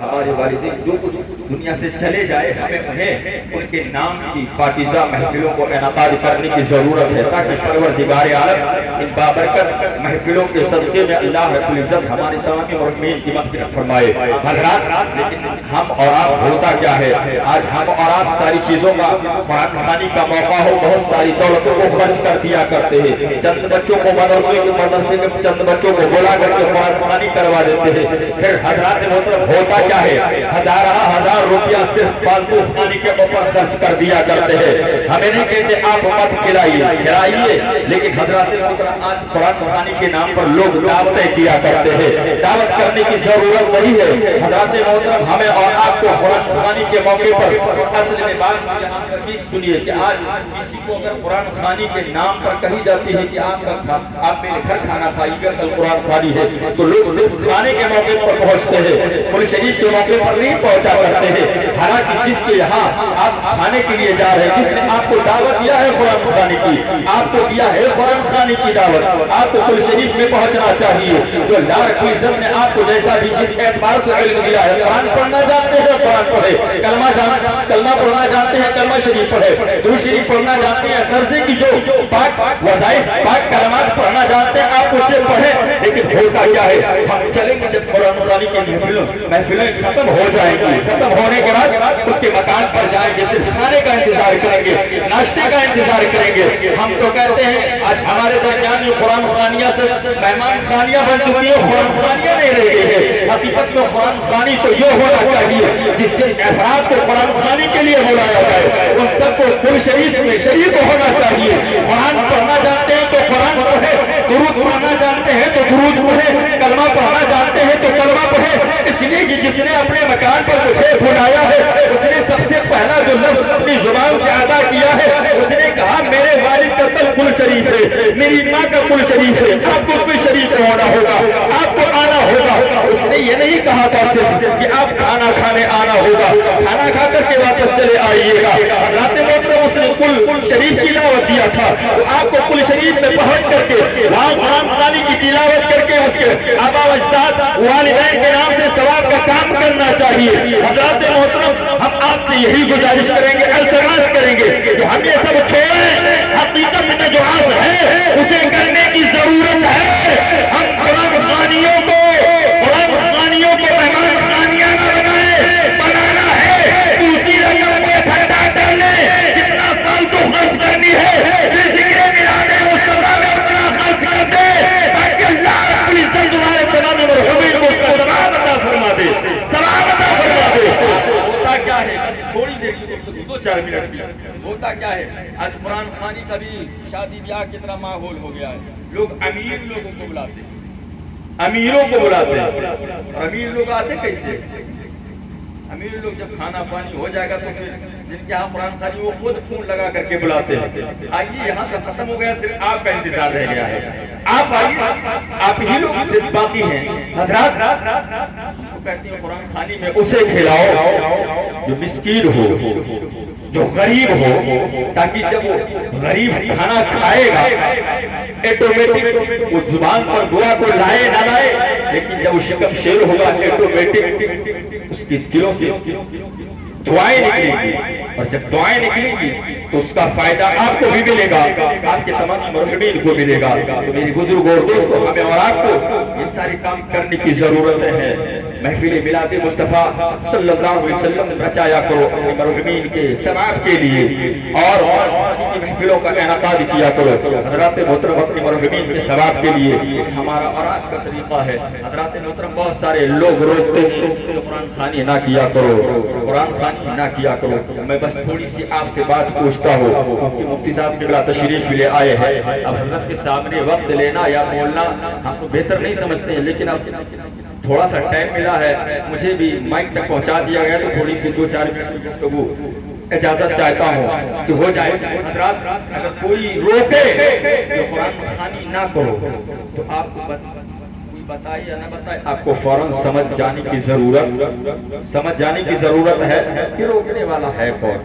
ہمارے والدین جو کچھ دنیا سے چلے جائے ہمیں انہیں ان کے نام کی پاکیزہ محفلوں کو انعقاد کرنے کی ضرورت ہے تاکہ پروردگار عالم ان بابرکت محفلوں کے صدقے میں اللہ رب العزت ہمارے تمام مرحومین کی مغفرت فرمائے۔ حضرات لیکن ہم اور آپ ہوتا کیا ہے، آج ہم اور آپ ساری چیزوں کا قرآن خوانی کا موقع ہو بہت ساری دولتوں کو خرچ کر دیا کرتے ہیں، چند بچوں کو مدرسے کے چند بچوں کو بلا کر کے قرآن خوانی کروا دیتے ہیں، پھر حضرات محترم ہوتا کیا ہے، ہزار روپیہ صرف فالتو کھانے کے اوپر خرچ کر دیا کرتے ہیں۔ ہمیں نہیں کہتے آپ مت کھلائیے، لیکن حضرات محترم آج قرآن خوانی کے نام پر لوگ دعوتیں کیا کرتے ہیں، دعوت کرنے کی ضرورت نہیں ہے۔ حضرات محترم ہمیں اور آپ کو قرآن خوانی کے موقع پر اصل میں بات یہاں پر سنیے کہ آج کسی کو اگر قرآن خوانی کے نام پر کہی جاتی ہے کہ آپ میرے گھر کھانا کھائیے گا کل قرآن خوانی ہے، تو لوگ صرف کھانے کے موقع پر پہنچتے ہیں، قرآن شریف کے موقع پر نہیں پہنچا کرتے ہیں۔ حالانکہ جس کے یہاں آپ کھانے کے لیے جا رہے ہیں، جس نے آپ کو دعوت دیا ہے قرآن خوانی کی، آپ کو دیا ہے قرآن خوانی کی دعوت، آپ کو قرآن شریف میں پہنچنا چاہیے۔ جو اللہ رب العزت نے آپ کو جیسا بھی جس اعتبار سے علم دیا ہے، قرآن پڑھنا جانتے ہیں قرآن پڑھے، کلمہ پڑھنا جانتے ہیں کلمہ شریف پڑھے، درود شریف پڑھنا جانتے ہیں، غرضے کی جو پاک وظائف پاک کلمات پڑھنا جانتے ہیں آپ اسے پڑھیں۔ لیکن ہوتا کیا ہے، ہم چلیں گے جب قرآن خوانی کی محفلیں ختم ہو جائیں گی، ختم ہونے کے بعد اس کے مکان پر جائیں گے، صرف کھانے کا انتظار کریں گے، ناشتے کا انتظار کریں گے۔ ہم تو کہتے ہیں آج ہمارے درمیان یہ قرآن خوانیاں سے مہمان خانیاں بن چکی ہیں، قرآن خوانیاں نہیں رہ گئی ہیں۔ حقیقت میں قرآن خوانی تو یہ ہونا چاہیے جس افراد کو قرآن خوانی کے لیے بلایا جائے ان سب کو قرآن شریف میں شریک ہونا چاہیے۔ قرآن پڑھنا جانتے ہیں تو قرآن پڑھے، درود پڑھنا جانتے ہیں تو درود پڑھے، کلمہ پڑھنا جانتے ہیں تو کلمہ پڑھے۔ اس لیے کہ جس نے اپنے مکان پر مجھے بلایا ہے اس نے سب سے پہلا جو لفظ اپنی زبان سے ادا کیا ہے، اس نے کہا میرے والد کا قل شریف ہے، میری ماں کا قل شریف ہے، آپ کو اس میں شریک ہونا ہوگا، آپ کو آنا ہوگا۔ اس نے یہ نہیں کہا تھا صرف کہ آپ کھانا کھانے آنا ہوگا، کھانا کھا کر کے واپس چلے آئیے گا۔ حضرات محترم اس نے قل شریف کی دعوت دیا تھا، تو آپ کو قل شریف میں پہنچ کر کے وہاں قرآن خوانی کی تلاوت کر کے اس کے آبا و اجداد والدین کے نام سے ثواب کا کام کرنا چاہیے۔ حضرات محترم ہم آپ سے یہی گزارش کریں گے، التماس کریں گے کہ ہم یہ سب چھوڑیں، حقیقت میں جو عصر ہے اسے کرنے کی ضرورت ہے۔ ہم قرآن خوانیوں کو مہمان خانیاں نہ بنانا ہے، اسی رقم کو اکٹھا کر لیں، جتنا فالتو خرچ کرنی ہے ذکر میلاد مصطفیٰ میں اتنا خرچ کر دے تاکہ اللہ رب العزت تمہارے تمام مرحومین کو اس کا ثواب عطا فرما دے، ثواب عطا فرما دے۔ ہوتا کیا ہے، بس تھوڑی دیر کی گفتگو 2-4 منٹ کی، ہوتا کیا ہے آج قرآن خوانی کا بھی شادی بیاہ کی طرح ماحول ہو گیا ہے۔ لوگ امیر لوگوں کو بلاتے ہیں، امیروں کو بلاتے ہیں، اور امیر لوگ آتے کیسے؟ امیر لوگ جب کھانا پانی ہو جائے گا تو پھر جن کے یہاں قرآن خوانی وہ خود فون لگا کر کے بلاتے ہیں، آئیے یہاں سے ختم ہو گیا، صرف آپ کا انتظار رہ گیا ہے، آپ آئیے، آپ ہی لوگ صرف باقی ہیں۔ حضرات وہ کہتے ہیں قرآن خوانی میں اسے کھلاؤ جو مسکین ہو، جو غریب ہو، تاکہ جب وہ غریب کھانا کھائے گا ایٹومیٹک وہ زبان پر دعا کو لائے نہ لائے، لیکن جب وہ شکم شیر ہوگا ایٹومیٹک اس کی دلوں سے دعائیں نکلیں گی، اور جب دعائیں نکلیں گی تو اس کا فائدہ آپ کو بھی ملے گا، آپ کے تمام مرحومین کو ملے گا۔ تو میری بزرگ اور دوستوں ہمیں اور آپ کو یہ ساری کام کرنے کی ضرورت ہے۔ محفل میلاد مصطفیٰ صلی اللہ علیہ وسلم رچایا کرو اپنے مرحومین کے ثواب کے لیے، اور ان کی محفلوں کا انعقاد کیا کرو حضرات محترم اپنے مرحومین کے ثواب کے لیے۔ ہمارا اور آپ کا طریقہ ہے، حضرات محترم بہت سارے لوگ روکتے ہیں کہ قرآن خوانی نہ کیا کرو، قرآن خوانی نہ کیا کرو۔ میں بس تھوڑی سی آپ سے بات پوچھتا ہوں کہ مفتی صاحب قبلہ تشریف لے آئے ہیں، اب حضرت کے سامنے وقت لینا یا بولنا ہم کو بہتر نہیں سمجھتے ہیں، لیکن اب تھوڑا سا ٹائم ملا ہے، مجھے بھی مائک تک پہنچا دیا گیا، تو تھوڑی سی 2-4 منٹ کی گفتگو اجازت چاہتا ہوں کہ ہو جائے۔ حضرات اگر کوئی روکے کہ قرآن خوانی نہ کرو تو آپ کو کوئی بتائے یا نہ بتائے، آپ کو فوراً سمجھ جانے کی ضرورت ہے کہ روکنے والا ہے کون۔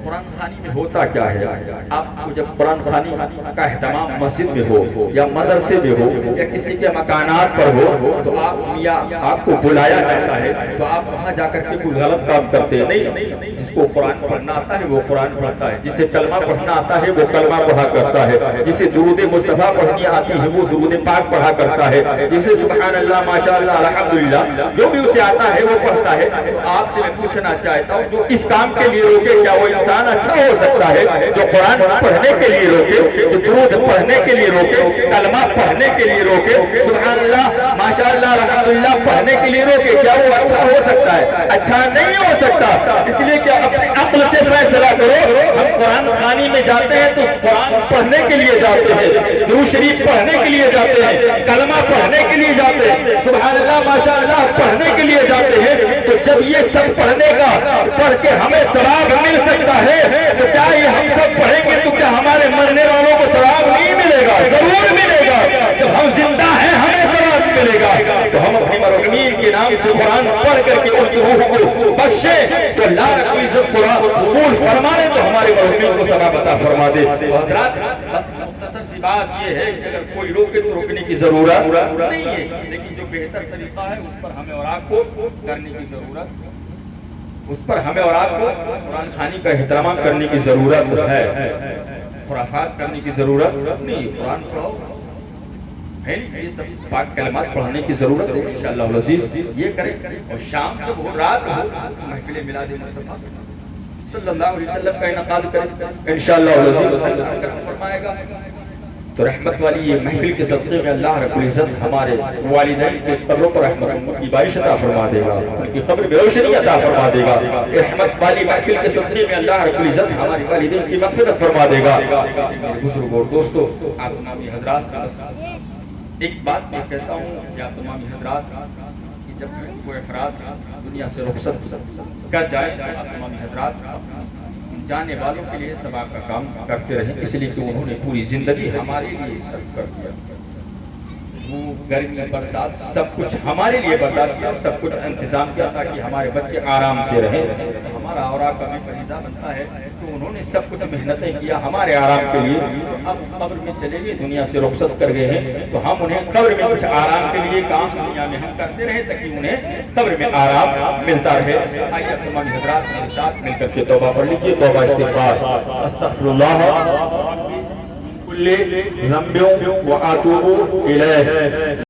قرآن خوانی میں ہوتا کیا ہے؟ آپ کو جب قرآن خوانی کا اہتمام مسجد میں ہو یا مدرسے میں ہو یا کسی کے مکانات پر ہو تو آپ کو بلایا جاتا ہے تو آپ وہاں جا کر کے کوئی غلط کام کرتے ہیں نہیں. جس کو قرآن پڑھنا آتا ہے وہ قرآن پڑھتا ہے, جسے کلمہ پڑھنا آتا ہے وہ کلمہ پڑھا کرتا ہے, جسے درود مصطفیٰ پڑھنی آتی ہے وہ درود پاک پڑھا کرتا ہے, جسے سبحان اللہ ماشاءاللہ الحمدللہ جو بھی اسے آتا ہے وہ پڑھتا ہے. تو آپ سے میں پوچھنا چاہتا ہوں جو اس کام کے لیے روکے کیا وہ انسان اچھا ہو سکتا ہے؟ جو قرآن پڑھنے کے لیے روکے, جو درود پڑھنے کے لیے روکے, کلمہ پڑھنے کے لیے روکے, سبحان اللہ ماشاءاللہ الحمدللہ پڑھنے کے لیے روکے, کیا وہ اچھا ہو سکتا ہے؟ اچھا نہیں ہو سکتا. اس لیے کہ اپنی عقل سے فیصلہ کرو. ہم قرآن خوانی میں جاتے ہیں تو قرآن پڑھنے کے لیے جاتے ہیں, درود شریف پڑھنے کے لیے جاتے ہیں, کلمہ پڑھنے کے لیے جاتے ہیں, سبحان اللہ ماشاءاللہ پڑھنے کے لیے جاتے ہیں. تو جب یہ سب پڑھنے کا پڑھ کے ہمیں ثواب مل سکتا ہے تو کیا یہ ہم سب پڑھیں گے تو کیا ہمارے مرنے والوں کو ثواب نہیں ملے گا؟ ضرور ملے گا. جب ہم زندہ ہیں ہمیں ثواب ملے گا. تو ہم اپنی مرحومین کے نام سے قرآن پڑھ کر کے ان کی روح کو بخشیں تو اللہ رب العزت قرآن قبول فرمانے تو ہمارے مرحومین کو ثواب عطا فرما دے. حضرات بس مختصر سی بات یہ ہے کہ اگر کوئی روکے تو روکنے کی ضرورت نہیں ہے, لیکن جو بہتر طریقہ ہے اس پر ہمیں اور آپ کو کرنے کی ضرورت, اس پر ہمیں اور آپ کو قرآن خوانی کا احترام کرنے کی ضرورت ہے. خرافات کرنے کی ضرورت نہیں, قرآن پڑھو ہے نہیں, یہ سب پاک کلمات پڑھنے کی ضرورت ہے. انشاءاللہ العزیز یہ کریں. اور شام جب ہو رات ہو محفل میلاد مصطفیٰ صلی اللہ علیہ وسلم کا انعقاد کریں انشاءاللہ العزیز فرمائے گا. تو رحمت والی یہ محفل کے صدقے میں اللہ رب العزت ہمارے والدین کے قبروں پر رحمت کی بارش عطا فرما دے گا, ان کی قبر میں روشنی عطا فرما دے گا. رحمت والی محفل کے صدقے میں اللہ رب العزت ہمارے والدین کی مغفرت فرما دے گا. میرے بزرگوں اور دوستو, آپ تمامی حضرات سے بس ایک بات میں کہتا ہوں یا تمامی حضرات کہ جب کوئی افراد دنیا سے رخصت کر جائے تو آپ تمامی حضرات جانے والوں کے لیے ثواب کا کام کرتے رہیں, اس لیے کہ انہوں نے پوری زندگی ہمارے لیے سب کر دیا. وہ گرمی برسات سب کچھ ہمارے لیے برداشت کیا, سب کچھ انتظام کیا تاکہ ہمارے بچے آرام سے رہیں. ہمارا اور آپ کا بھی فریضہ بنتا ہے تو انہوں نے سب کچھ محنتیں کیا ہمارے آرام کے لیے. اب قبر میں چلے گئے, دنیا سے رخصت کر گئے ہیں تو ہم انہیں قبر میں کچھ آرام کے لیے کام دنیا میں ہم کرتے رہیں تاکہ انہیں قبر میں آرام ملتا رہے. آئیے تمام حضرات میرے ساتھ مل کر کے توبہ پڑھ لیجیے. توبہ استغفار. استغفر اللہ کل ذنب واتوب الیہ.